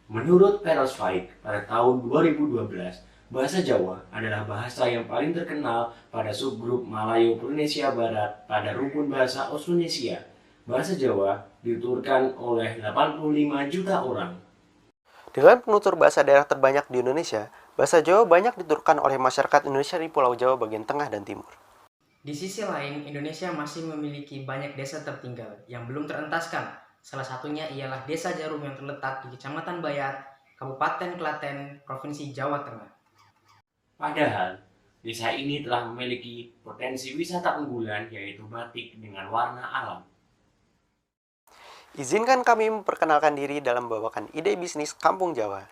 Menurut Perosvike, pada tahun 2012, bahasa Jawa adalah bahasa yang paling terkenal pada subgrup Malayo-Polinesia Barat pada rukun bahasa Austronesia. Bahasa Jawa dituturkan oleh 85 juta orang. Dengan penutur bahasa daerah terbanyak di Indonesia, bahasa Jawa banyak dituturkan oleh masyarakat Indonesia di Pulau Jawa bagian tengah dan timur. Di sisi lain, Indonesia masih memiliki banyak desa tertinggal yang belum terentaskan. Salah satunya ialah Desa Jarum yang terletak di Kecamatan Bayat, Kabupaten Klaten, Provinsi Jawa Tengah. Padahal, desa ini telah memiliki potensi wisata unggulan yaitu batik dengan warna alam. Izinkan kami memperkenalkan diri dalam membawakan ide bisnis Kampung Jawa.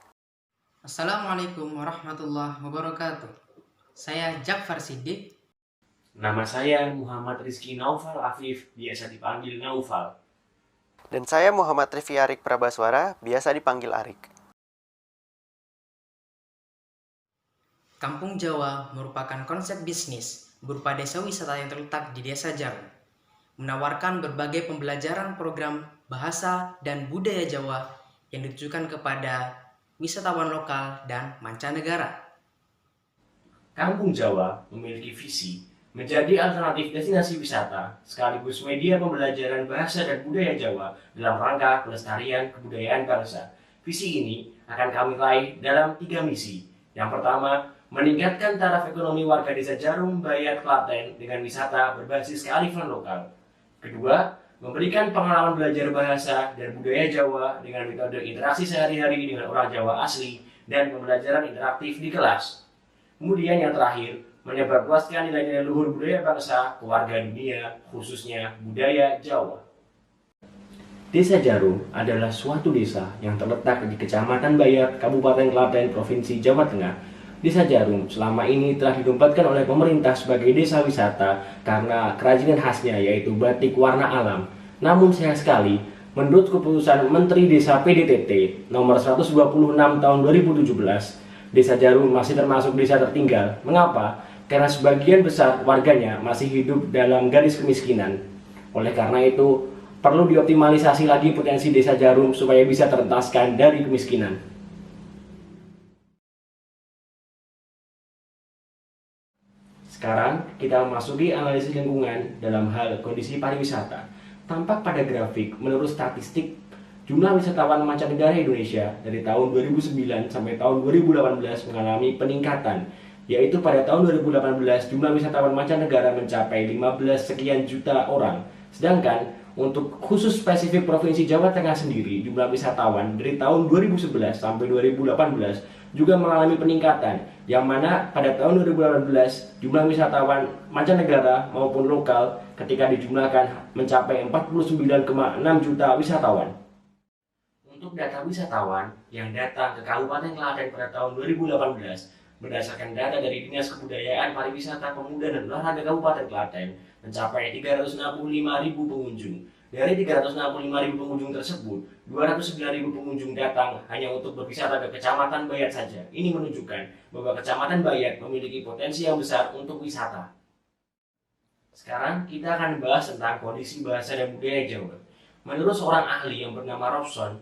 Assalamualaikum warahmatullahi wabarakatuh. Saya Jakfar Siddiq. Nama saya Muhammad Rizky Naufal Afif, biasa dipanggil Naufal. Dan saya Muhammad Rifki Arik Prabaswara, biasa dipanggil Arik. Kampung Jawa merupakan konsep bisnis berupa desa wisata yang terletak di Desa Jarum, menawarkan berbagai pembelajaran program bahasa dan budaya Jawa yang ditujukan kepada wisatawan lokal dan mancanegara. Kampung Jawa memiliki visi menjadi alternatif destinasi wisata sekaligus media pembelajaran bahasa dan budaya Jawa dalam rangka pelestarian kebudayaan bangsa. Visi ini akan kami raih dalam 3 misi. Yang pertama, meningkatkan taraf ekonomi warga Desa Jarum, Bayat, Klaten dengan wisata berbasis kearifan lokal. Kedua, memberikan pengalaman belajar bahasa dan budaya Jawa dengan metode interaksi sehari-hari dengan orang Jawa asli dan pembelajaran interaktif di kelas. Kemudian yang terakhir, menyebarluaskan nilai-nilai luhur budaya bangsa ke warga dunia, khususnya budaya Jawa. Desa Jarum adalah suatu desa yang terletak di Kecamatan Bayat, Kabupaten Klaten, Provinsi Jawa Tengah. Desa Jarum selama ini telah ditempatkan oleh pemerintah sebagai desa wisata karena kerajinan khasnya yaitu batik warna alam. Namun sayang sekali, menurut keputusan Menteri Desa PDTT nomor 126 tahun 2017, Desa Jarum masih termasuk desa tertinggal. Mengapa? Karena sebagian besar warganya masih hidup dalam garis kemiskinan. Oleh karena itu, perlu dioptimalisasi lagi potensi Desa Jarum supaya bisa terentaskan dari kemiskinan. Sekarang kita memasuki analisis lingkungan dalam hal kondisi pariwisata. Tampak pada grafik, menurut statistik, jumlah wisatawan mancanegara Indonesia dari tahun 2009 sampai tahun 2018 mengalami peningkatan, yaitu pada tahun 2018 jumlah wisatawan mancanegara mencapai 15 sekian juta orang. Sedangkan untuk khusus spesifik Provinsi Jawa Tengah sendiri, jumlah wisatawan dari tahun 2011 sampai 2018 juga mengalami peningkatan, yang mana pada tahun 2018 jumlah wisatawan mancanegara maupun lokal ketika dijumlahkan mencapai 49,6 juta wisatawan. Untuk data wisatawan yang datang ke Kabupaten Klaten pada tahun 2018, berdasarkan data dari Dinas Kebudayaan Pariwisata Pemuda dan Olahraga Kabupaten Klaten, mencapai 365.000 pengunjung. Dari 365.000 pengunjung tersebut, 209.000 pengunjung datang hanya untuk berwisata ke Kecamatan Bayat saja. Ini menunjukkan bahwa Kecamatan Bayat memiliki potensi yang besar untuk wisata. Sekarang kita akan membahas tentang kondisi bahasa dan budaya Jawa. Menurut seorang ahli yang bernama Robson,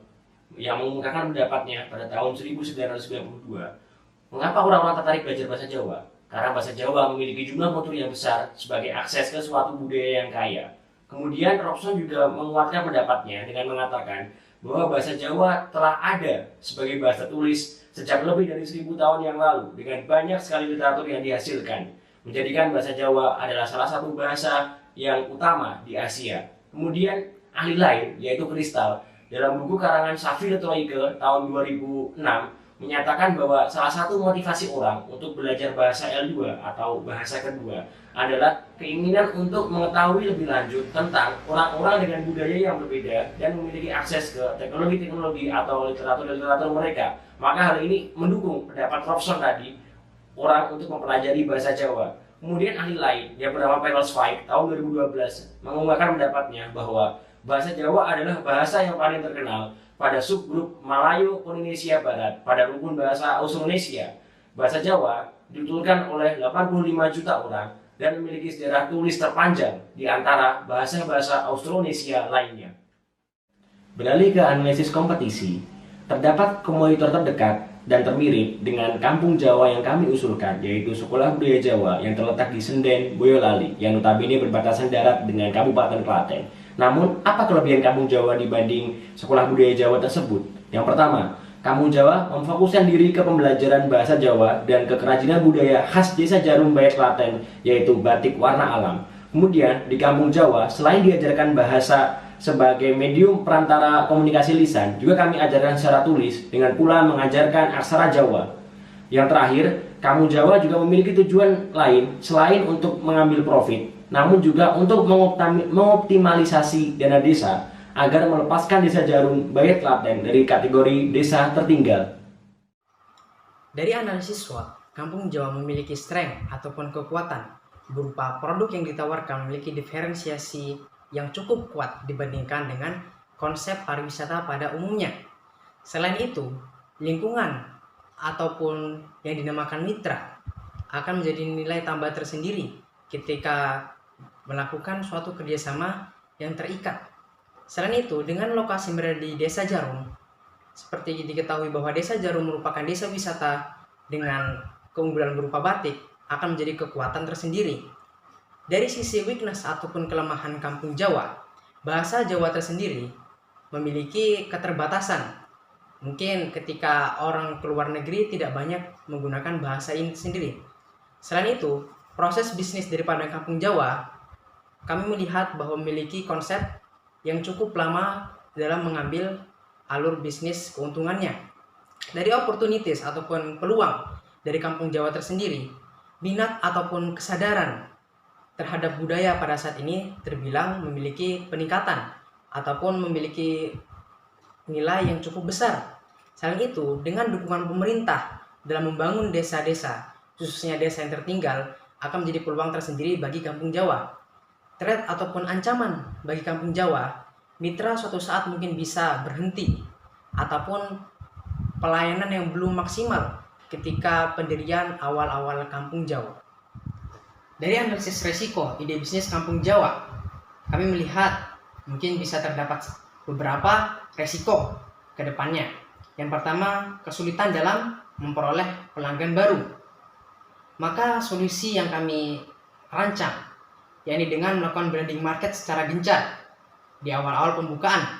yang mengungkapkan pendapatnya pada tahun 1992, mengapa orang-orang tertarik belajar bahasa Jawa? Karena bahasa Jawa memiliki jumlah mutu yang besar sebagai akses ke suatu budaya yang kaya. Kemudian Robson juga menguatkan pendapatnya dengan mengatakan bahwa bahasa Jawa telah ada sebagai bahasa tulis sejak lebih dari 1000 tahun yang lalu dengan banyak sekali literatur yang dihasilkan, menjadikan bahasa Jawa adalah salah satu bahasa yang utama di Asia. Kemudian ahli lain yaitu Kristal dalam buku karangan Safir Troike tahun 2006 menyatakan bahwa salah satu motivasi orang untuk belajar bahasa L2 atau bahasa kedua adalah keinginan untuk mengetahui lebih lanjut tentang orang-orang dengan budaya yang berbeda dan memiliki akses ke teknologi-teknologi atau literatur-literatur mereka. Maka hal ini mendukung pendapat Robson tadi, orang untuk mempelajari bahasa Jawa. Kemudian ahli lain yang bernama Perosvike tahun 2012 mengungkapkan pendapatnya bahwa bahasa Jawa adalah bahasa yang paling terkenal pada subgrup Malayo-Polinesia Barat pada rukun bahasa Austronesia. Bahasa Jawa dituturkan oleh 85 juta orang dan memiliki sejarah tulis terpanjang di antara bahasa-bahasa Austronesia lainnya. Beralih ke analisis kompetisi, Terdapat kompetitor terdekat dan termirip dengan Kampung Jawa yang kami usulkan, yaitu Sekolah Budaya Jawa yang terletak di Senden, Boyolali, yang notabene berbatasan darat dengan Kabupaten Klaten. Namun, apa kelebihan Kampung Jawa dibanding Sekolah Budaya Jawa tersebut? Yang pertama, Kampung Jawa memfokuskan diri ke pembelajaran bahasa Jawa dan ke kerajinan budaya khas Desa Jarum Bayat Klaten, yaitu batik warna alam. Kemudian, di Kampung Jawa, selain diajarkan bahasa sebagai medium perantara komunikasi lisan, juga kami ajarkan secara tulis dengan pula mengajarkan aksara Jawa. Yang terakhir, Kampung Jawa juga memiliki tujuan lain selain untuk mengambil profit, namun juga untuk mengoptimalisasi dana desa agar melepaskan Desa Jarum Bayat Klaten dari kategori desa tertinggal. Dari analisis SWOT, Kampung Jawa memiliki strength ataupun kekuatan berupa produk yang ditawarkan memiliki diferensiasi yang cukup kuat dibandingkan dengan konsep pariwisata pada umumnya. Selain itu, lingkungan ataupun yang dinamakan mitra akan menjadi nilai tambah tersendiri ketika melakukan suatu kerjasama yang terikat. Selain itu, dengan lokasi berada di Desa Jarum, seperti diketahui bahwa Desa Jarum merupakan desa wisata dengan keunggulan berupa batik, akan menjadi kekuatan tersendiri. Dari sisi weakness ataupun kelemahan Kampung Jawa, bahasa Jawa tersendiri memiliki keterbatasan. Mungkin ketika orang keluar negeri tidak banyak menggunakan bahasa ini sendiri. Selain itu, proses bisnis daripada Kampung Jawa, kami melihat bahwa memiliki konsep yang cukup lama dalam mengambil alur bisnis keuntungannya. Dari opportunities ataupun peluang dari Kampung Jawa tersendiri, minat ataupun kesadaran terhadap budaya pada saat ini terbilang memiliki peningkatan ataupun memiliki nilai yang cukup besar. Selain itu, dengan dukungan pemerintah dalam membangun desa-desa, khususnya desa yang tertinggal, akan menjadi peluang tersendiri bagi Kampung Jawa. Threat ataupun ancaman bagi Kampung Jawa, mitra suatu saat mungkin bisa berhenti ataupun pelayanan yang belum maksimal ketika pendirian awal-awal Kampung Jawa. Dari analisis resiko ide bisnis Kampung Jawa, kami melihat mungkin bisa terdapat beberapa resiko ke depannya. Yang pertama, kesulitan dalam memperoleh pelanggan baru. Maka solusi yang kami rancang, yakni dengan melakukan branding market secara gencar di awal-awal pembukaan.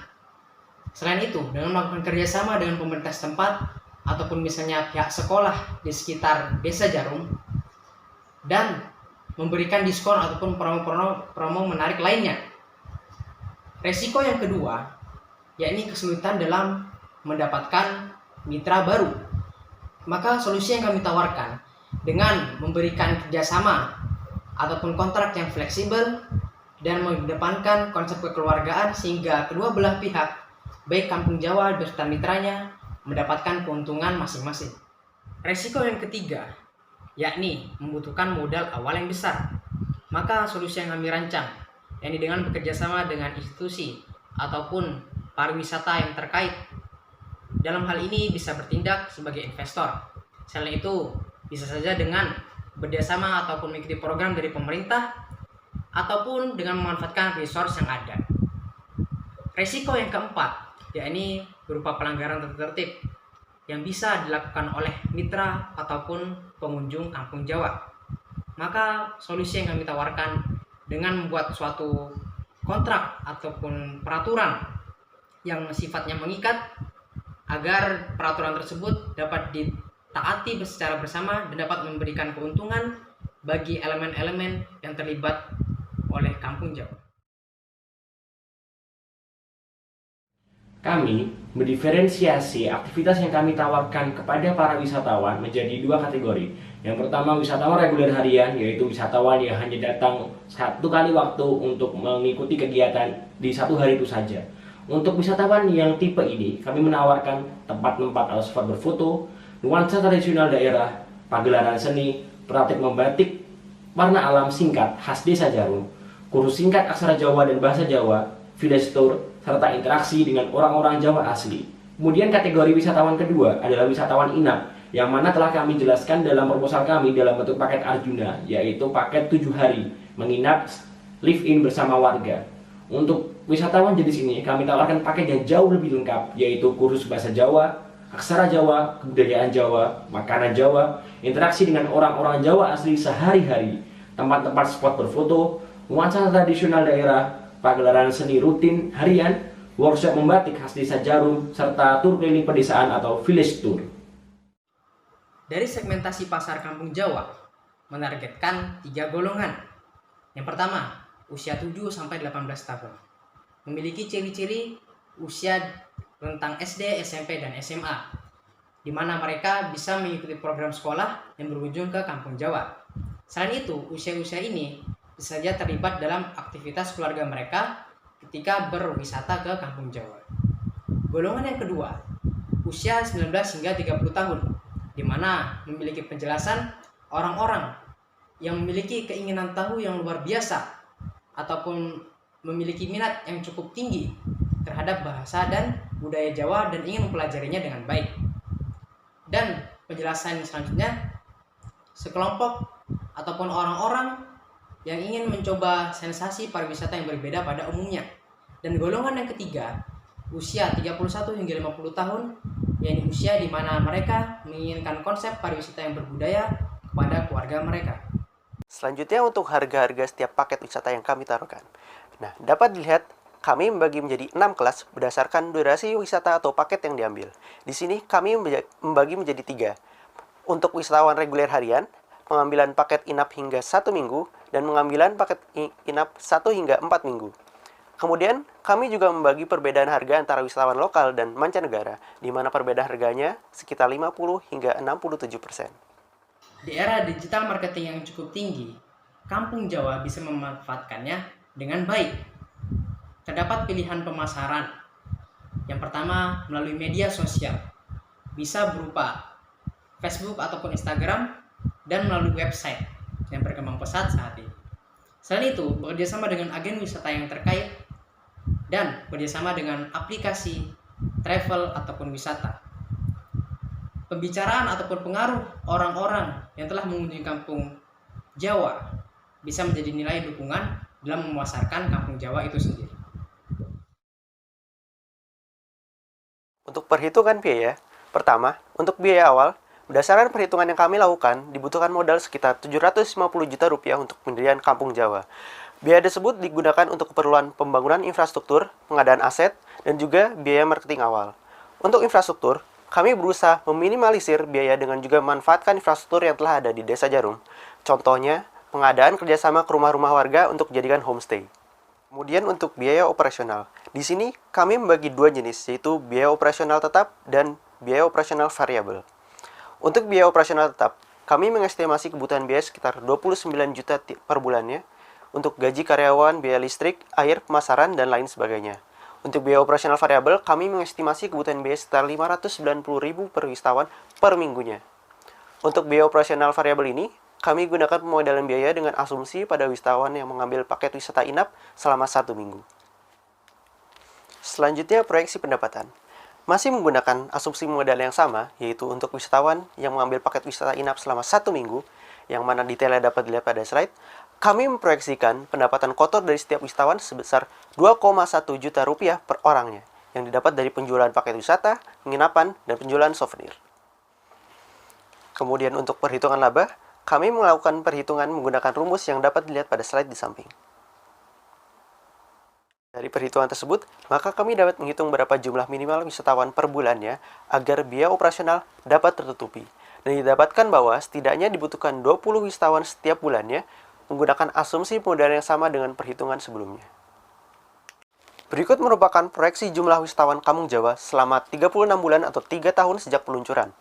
Selain itu, dengan melakukan kerjasama dengan pemerintah setempat ataupun misalnya pihak sekolah di sekitar Desa Jarum dan memberikan diskon ataupun promo menarik lainnya. Resiko yang kedua, yakni kesulitan dalam mendapatkan mitra baru. Maka solusi yang kami tawarkan dengan memberikan kerjasama ataupun kontrak yang fleksibel dan mengedepankan konsep kekeluargaan sehingga kedua belah pihak, baik Kampung Jawa beserta mitranya, mendapatkan keuntungan masing-masing. Resiko yang ketiga, yakni membutuhkan modal awal yang besar. Maka solusi yang kami rancang, yakni dengan bekerjasama dengan institusi ataupun pariwisata yang terkait, dalam hal ini bisa bertindak sebagai investor. Selain itu, bisa saja dengan bekerjasama ataupun mengikuti program dari pemerintah ataupun dengan memanfaatkan resource yang ada. Resiko yang keempat, yakni berupa pelanggaran tertib yang bisa dilakukan oleh mitra ataupun pengunjung Kampung Jawa. Maka solusi yang kami tawarkan dengan membuat suatu kontrak ataupun peraturan yang sifatnya mengikat agar peraturan tersebut dapat ditaati secara bersama dan dapat memberikan keuntungan bagi elemen-elemen yang terlibat oleh Kampung Jawa. Kami mendiferensiasi aktivitas yang kami tawarkan kepada para wisatawan menjadi dua kategori. Yang pertama, wisatawan reguler harian, yaitu wisatawan yang hanya datang satu kali waktu untuk mengikuti kegiatan di satu hari itu saja. Untuk wisatawan yang tipe ini, kami menawarkan tempat-tempat atau spot berfoto, nuansa tradisional daerah, pagelaran seni, praktik membatik warna alam singkat khas Desa Jarum, kursus singkat aksara Jawa dan bahasa Jawa, village tour, serta interaksi dengan orang-orang Jawa asli. Kemudian kategori wisatawan kedua adalah wisatawan inap, yang mana telah kami jelaskan dalam proposal kami dalam bentuk paket Arjuna, yaitu paket 7 hari, menginap live-in bersama warga. Untuk wisatawan jenis ini, kami tawarkan paket yang jauh lebih lengkap, yaitu kursus bahasa Jawa, aksara Jawa, kebudayaan Jawa, makanan Jawa, interaksi dengan orang-orang Jawa asli sehari-hari, tempat-tempat spot berfoto, nuansa tradisional daerah, pagelaran seni rutin harian, workshop membatik khas desa Jarum, serta tur keliling pedesaan atau village tour. Dari segmentasi pasar kampung Jawa, menargetkan 3 golongan. Yang pertama, usia 7-18 tahun. Memiliki ciri-ciri usia rentang SD, SMP, dan SMA, di mana mereka bisa mengikuti program sekolah yang berujung ke kampung Jawa. Selain itu, usia-usia ini bisa saja terlibat dalam aktivitas keluarga mereka ketika berwisata ke kampung Jawa. Golongan yang kedua, usia 19 hingga 30 tahun, di mana memiliki penjelasan orang-orang yang memiliki keinginan tahu yang luar biasa ataupun memiliki minat yang cukup tinggi terhadap bahasa dan budaya Jawa dan ingin mempelajarinya dengan baik. Dan penjelasan selanjutnya, sekelompok ataupun orang-orang yang ingin mencoba sensasi pariwisata yang berbeda pada umumnya. Dan golongan yang ketiga, usia 31 hingga 50 tahun, yaitu usia di mana mereka menginginkan konsep pariwisata yang berbudaya kepada keluarga mereka. Selanjutnya untuk harga-harga setiap paket wisata yang kami taruhkan. Nah, dapat dilihat kami membagi menjadi 6 kelas berdasarkan durasi wisata atau paket yang diambil. Di sini kami membagi menjadi 3. Untuk wisatawan reguler harian, pengambilan paket inap hingga 1 minggu, dan pengambilan paket inap 1 hingga 4 minggu. Kemudian, kami juga membagi perbedaan harga antara wisatawan lokal dan mancanegara, di mana perbedaan harganya sekitar 50 hingga 67%. Di era digital marketing yang cukup tinggi, kampung Jawa bisa memanfaatkannya dengan baik. Terdapat pilihan pemasaran. Yang pertama, melalui media sosial. Bisa berupa Facebook ataupun Instagram, dan melalui website yang berkembang pesat saat ini. Selain itu, bekerjasama dengan agen wisata yang terkait dan bekerjasama dengan aplikasi travel ataupun wisata. Pembicaraan ataupun pengaruh orang-orang yang telah mengunjungi kampung Jawa bisa menjadi nilai dukungan dalam memasarkan kampung Jawa itu sendiri. Untuk perhitungan biaya, pertama, untuk biaya awal, berdasarkan perhitungan yang kami lakukan, dibutuhkan modal sekitar 750 juta rupiah untuk pendirian kampung Jawa. Biaya tersebut digunakan untuk keperluan pembangunan infrastruktur, pengadaan aset, dan juga biaya marketing awal. Untuk infrastruktur, kami berusaha meminimalisir biaya dengan juga memanfaatkan infrastruktur yang telah ada di Desa Jarum. Contohnya, pengadaan kerjasama ke rumah-rumah warga untuk dijadikan homestay. Kemudian untuk biaya operasional. Di sini kami membagi 2 jenis, yaitu biaya operasional tetap dan biaya operasional variabel. Untuk biaya operasional tetap, kami mengestimasi kebutuhan biaya sekitar 29 juta per bulannya untuk gaji karyawan, biaya listrik, air, pemasaran, dan lain sebagainya. Untuk biaya operasional variabel, kami mengestimasi kebutuhan biaya sekitar 590.000 per wisatawan per minggunya. Untuk biaya operasional variabel ini, kami gunakan pemodelan biaya dengan asumsi pada wisatawan yang mengambil paket wisata inap selama 1 minggu. Selanjutnya, proyeksi pendapatan. Masih menggunakan asumsi modal yang sama, yaitu untuk wisatawan yang mengambil paket wisata inap selama 1 minggu, yang mana detailnya dapat dilihat pada slide, kami memproyeksikan pendapatan kotor dari setiap wisatawan sebesar 2,1 juta rupiah per orangnya, yang didapat dari penjualan paket wisata, penginapan, dan penjualan souvenir. Kemudian untuk perhitungan laba, kami melakukan perhitungan menggunakan rumus yang dapat dilihat pada slide di samping. Dari perhitungan tersebut, maka kami dapat menghitung berapa jumlah minimal wisatawan per bulannya agar biaya operasional dapat tertutupi. Dan didapatkan bahwa setidaknya dibutuhkan 20 wisatawan setiap bulannya menggunakan asumsi pemodelan yang sama dengan perhitungan sebelumnya. Berikut merupakan proyeksi jumlah wisatawan kampung Jawa selama 36 bulan atau 3 tahun sejak peluncuran.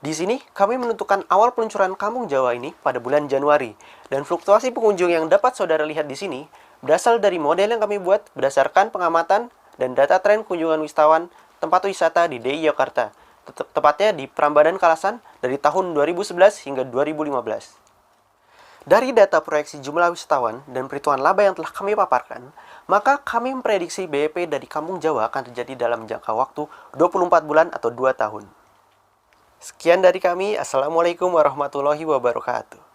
Di sini, kami menentukan awal peluncuran kampung Jawa ini pada bulan Januari, dan fluktuasi pengunjung yang dapat saudara lihat di sini berasal dari model yang kami buat berdasarkan pengamatan dan data tren kunjungan wisatawan tempat wisata di DIY Jakarta, tepatnya di Prambanan Kalasan dari tahun 2011 hingga 2015. Dari data proyeksi jumlah wisatawan dan perhitungan laba yang telah kami paparkan, maka kami memprediksi BEP dari kampung Jawa akan terjadi dalam jangka waktu 24 bulan atau 2 tahun. Sekian dari kami. Assalamualaikum warahmatullahi wabarakatuh.